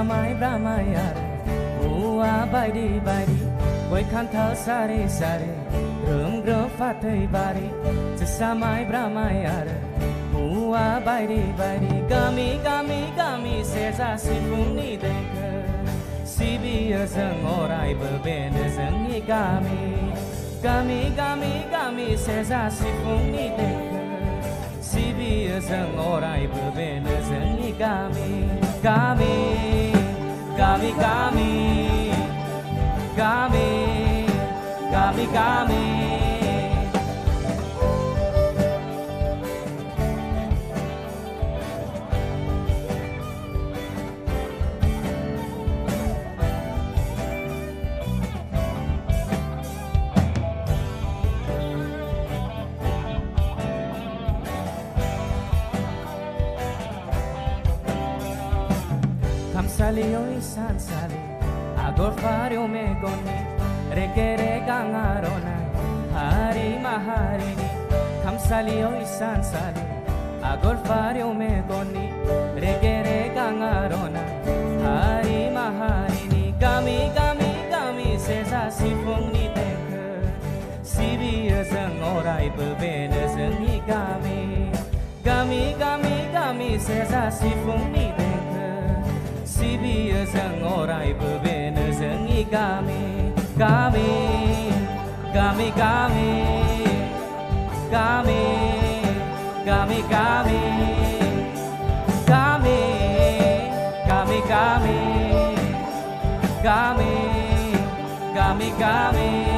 Samai Brahmayar Ua Baidi Baidi Koi Kantal Sari Sari Grum Grum Fatai Bari Samai Brahmayar Ua Baidi Baidi Gami Gami Gami Seza Sifung Ni Denke Sibi Zeng Orai Beben Zeng Ni Gami Gami Gami Gami Seza Sifung Ni Denke Sibi Zeng Orai Beben Zeng Ni Gami Gami Gami Gami Gami Gami Gami Sali oi san sali agor fario me goni regere gangarona hari maharini kam sali oi san sali agor fario me goni regere gangarona hari maharini gami gami gami seza sifung ni denke sibi zeng orai beben zeng ni gami gami gami gami seza sifung ni denke Sibi zeng orai beben zeng I gami Gami Gami Gami Gami Gami Gami Gami Gami Gami Gami Gami Gami